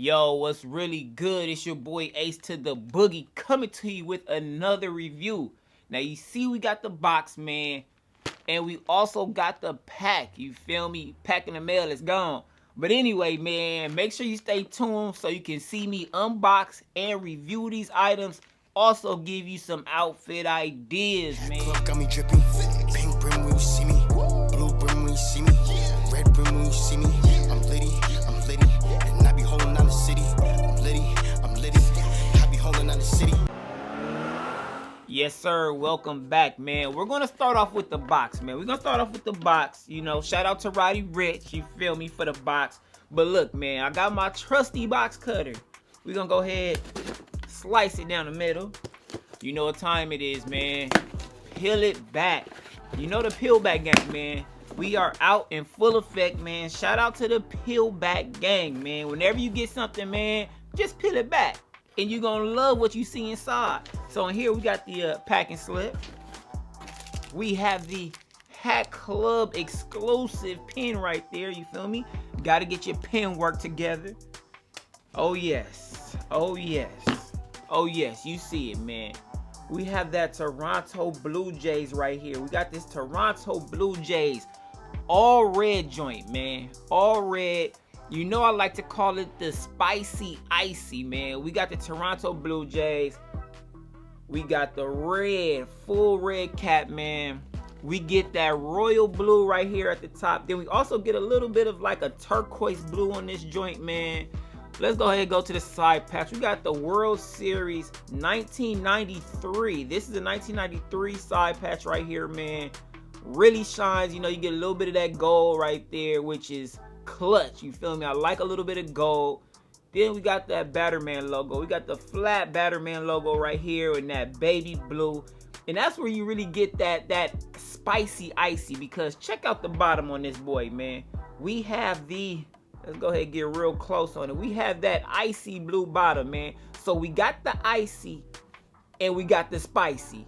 Yo, what's really good? It's your boy Ace to the Boogie coming to you with another review. Now you see we got the box, man, and we also got the pack. You feel me? Pack in the mail is gone. But anyway, man, make sure you stay tuned so you can see me unbox and review these items. Also give you some outfit ideas, man. Club got me dripping. Pink brim when you see me. Blue brim when you see me. Red brim when you see me. I'm litty. And I be holding down the city. I'm litty. I be holding down the city. Yes, sir. Welcome back, man. We're going to start off with the box, man. We're going to start off with the box. You know, shout out to Roddy Rich, you feel me, for the box. But look, man, I got my trusty box cutter. We're going to go ahead, slice it down the middle. You know what time it is, man. Peel it back. You know the peel back gang, man. We are out in full effect, man. Shout out to the peel back gang, man. Whenever you get something, man, just peel it back. And you're going to love what you see inside. So in here, we got the packing slip. We have the Hat Club exclusive pen right there. You feel me? Got to get your pen work together. Oh, yes. Oh, yes. Oh, yes. You see it, man. We have that Toronto Blue Jays right here. We got this Toronto Blue Jays all red joint, man. All red. You know I like to call it the spicy icy, man. We got the Toronto Blue Jays. We got the red, full red cap, man. We get that royal blue right here at the top. Then we also get a little bit of like a turquoise blue on this joint, man. Let's go ahead and go to the side patch. We got the World Series 1993. This is the 1993 side patch right here, man. Really shines. You know, you get a little bit of that gold right there, which is clutch. You feel me? I like a little bit of gold. Then we got that Batterman logo. We got the flat Batterman logo right here in that baby blue. And that's where you really get that spicy icy, because check out the bottom on this boy, man. We have the... Let's go ahead and get real close on it. We have that icy blue bottom, man. So we got the icy and we got the spicy.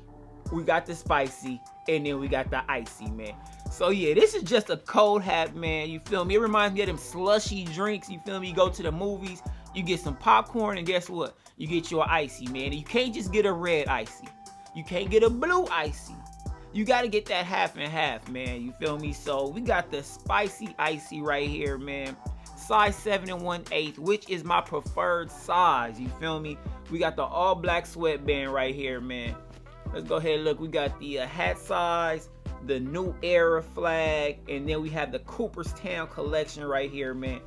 We got the spicy and then we got the icy, man. So yeah, this is just a cold hat, man. You feel me? It reminds me of them slushy drinks. You feel me? You go to the movies, you get some popcorn, and guess what? You get your icy, man. And you can't just get a red icy. You can't get a blue icy. You got to get that half and half, man. You feel me? So we got the spicy icy right here, man. Size 7 1/8, which is my preferred size. You feel me? We got the all black sweatband right here, man. Let's go ahead and look. We got the hat size, the new era flag, and then we have the Cooperstown collection right here, man.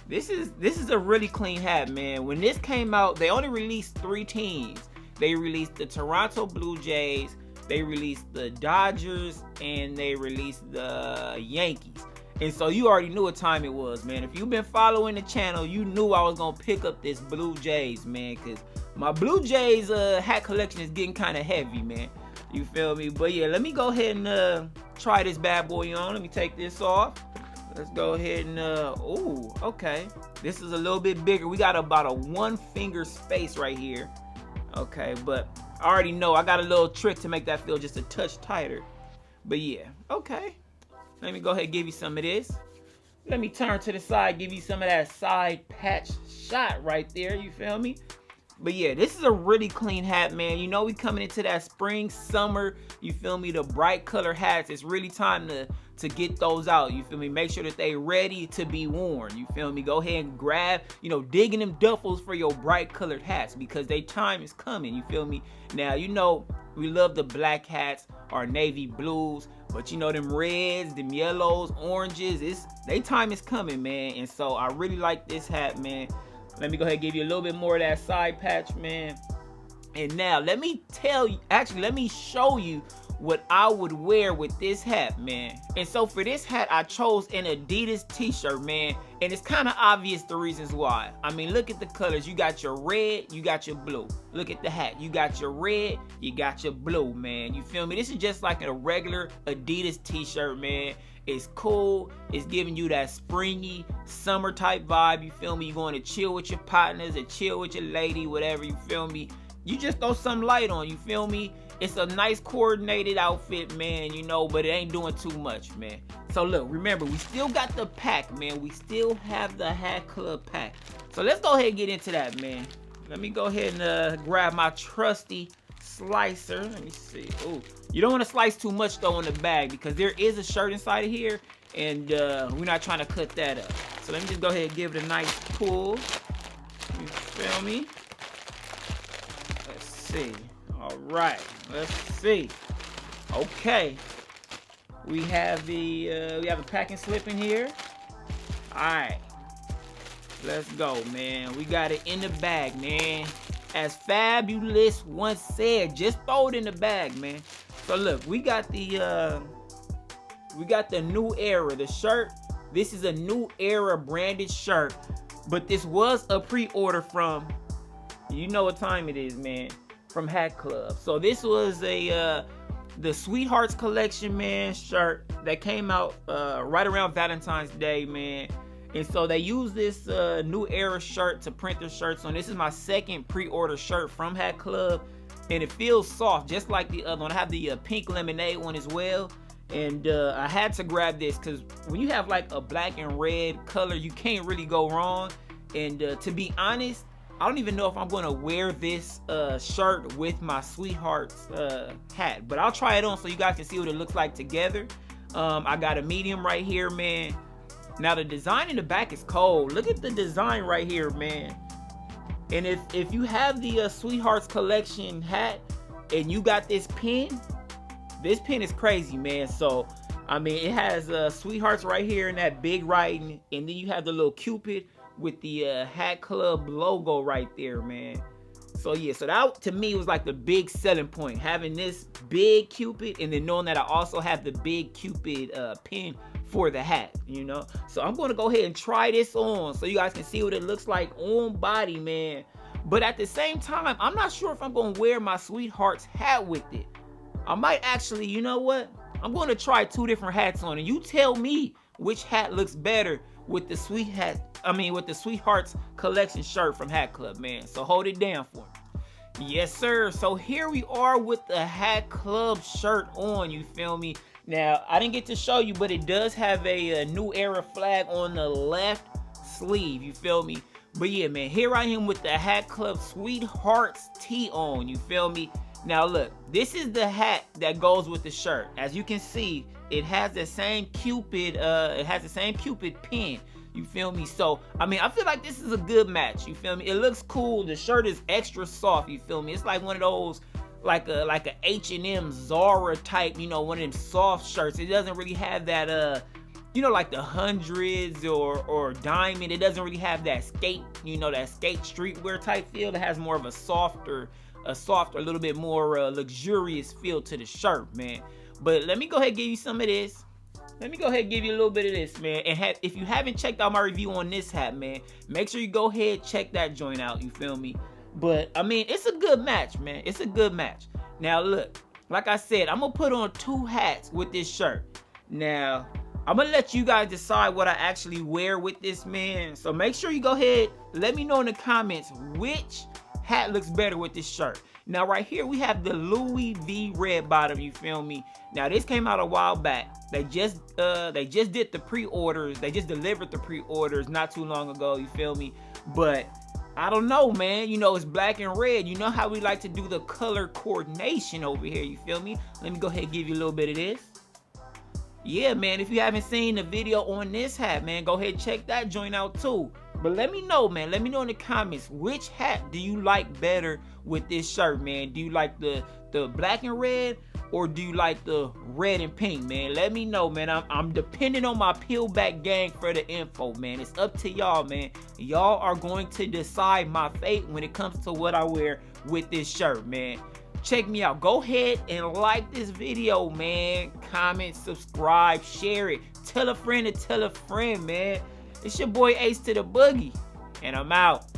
This is a really clean hat, man. When this came out, they only released 3 teams. They released the Toronto Blue Jays, they released the Dodgers, and they released the Yankees. And so you already knew what time it was, man. If you've been following the channel, you knew I was going to pick up this Blue Jays, man. Because my Blue Jays hat collection is getting kind of heavy, man. You feel me? But yeah, let me go ahead and try this bad boy on. Let me take this off. Let's go ahead and, ooh, okay. This is a little bit bigger. We got about a 1 finger space right here. Okay, but I already know I got a little trick to make that feel just a touch tighter. But yeah, okay. Let me go ahead and give you some of this. Let me turn to the side, give you some of that side patch shot right there. You feel me? But yeah, this is a really clean hat, man. You know we coming into that spring, summer. You feel me? The bright color hats. It's really time to get those out. You feel me? Make sure that they ready to be worn. You feel me? Go ahead and grab, you know, dig in them duffels for your bright colored hats, because their time is coming. You feel me? Now, you know, we love the black hats, our navy blues. But you know, them reds, them yellows, oranges, they time is coming, man. And so I really like this hat, man. Let me go ahead and give you a little bit more of that side patch, man. And now let me tell you, actually let me show you what I would wear with this hat, man. And so for this hat, I chose an Adidas t-shirt, man. And it's kind of obvious the reasons why. I mean, look at the colors. You got your red, you got your blue. Look at the hat. You got your red, you got your blue, man. You feel me? This is just like a regular Adidas t-shirt, man. It's cool. It's giving you that springy summer type vibe. You feel me? You're going to chill with your partners or chill with your lady, whatever. You feel me? You just throw some light on. You feel me? It's a nice coordinated outfit, man, you know, but it ain't doing too much, man. So look, remember, we still got the pack, man. We still have the Hat Club pack. So let's go ahead and get into that, man. Let me go ahead and grab my trusty slicer. Let me see. Oh, you don't want to slice too much though on the bag because there is a shirt inside of here, and we're not trying to cut that up. So let me just go ahead and give it a nice pull. You feel me? Let's see. All right. Let's see. Okay. We have a packing slip in here. All right. Let's go, man. We got it in the bag, man. As Fabulous once said, just throw it in the bag, man. So look, we got the new era, the shirt. This is a new era branded shirt, but this was a pre-order from, you know what time it is, man, from Hat Club. So this was the SWEETHEARTS Collection, man, shirt that came out right around Valentine's Day, man. And so they use this new era shirt to print their shirts on. This is my second pre-order shirt from Hat Club, and it feels soft just like the other one. I have the pink lemonade one as well, and I had to grab this because when you have like a black and red color, you can't really go wrong. And to be honest, I don't even know if I'm going to wear this shirt with my SWEETHEARTS hat, but I'll try it on so you guys can see what it looks like together. I got a medium right here, man. Now the design in the back is cold. Look at the design right here, man. And if you have the SWEETHEARTS Collection hat and you got this pin is crazy, man. So I mean, it has SWEETHEARTS right here in that big writing, and then you have the little Cupid with the Hat Club logo right there, man. So yeah, so that to me was like the big selling point, having this big Cupid and then knowing that I also have the big Cupid pin for the hat, you know. So I'm going to go ahead and try this on so you guys can see what it looks like on body, man. But at the same time, I'm not sure if I'm going to wear my SWEETHEARTS hat with it. I might actually, you know what? I'm going to try two different hats on, and you tell me which hat looks better with the with the SWEETHEARTS Collection shirt from Hat Club, man. So hold it down for me. Yes, sir. So here we are with the Hat Club shirt on, you feel me? Now, I didn't get to show you, but it does have a new era flag on the left sleeve, you feel me? But yeah, man, here I am with the Hat Club SWEETHEARTS tee on, you feel me? Now look, this is the hat that goes with the shirt. As you can see, it has the same Cupid, pin, you feel me? So, I mean, I feel like this is a good match, you feel me? It looks cool. The shirt is extra soft, you feel me? It's like one of those, like a H&M Zara type, you know, one of them soft shirts. It doesn't really have that, you know, like the hundreds or diamond. It doesn't really have that skate, you know, that skate streetwear type feel. It has more of a softer, a little bit more luxurious feel to the shirt, man. But let me go ahead and give you some of this. Let me go ahead and give you a little bit of this, man. And if you haven't checked out my review on this hat, man, make sure you go ahead, check that joint out, you feel me? But, I mean, it's a good match, man. It's a good match. Now, look, like I said, I'm going to put on two hats with this shirt. Now, I'm going to let you guys decide what I actually wear with this, man. So make sure you go ahead, let me know in the comments which hat looks better with this shirt. Now, right here, we have the Louis V red bottom, you feel me? Now, this came out a while back. They just did the pre-orders. They just delivered the pre-orders not too long ago, you feel me? But I don't know, man. You know, it's black and red. You know how we like to do the color coordination over here, you feel me? Let me go ahead and give you a little bit of this. Yeah, man, if you haven't seen the video on this hat, man, go ahead and check that joint out too. But let me know, man. Let me know in the comments, which hat do you like better with this shirt, man? Do you like the black and red, or do you like the red and pink, man? Let me know, man. I'm depending on my peel back gang for the info, man. It's up to y'all, man. Y'all are going to decide my fate when it comes to what I wear with this shirt, man. Check me out. Go ahead and like this video, man. Comment, subscribe, share it. Tell a friend to tell a friend, man. It's your boy Ace to the Boogie, and I'm out.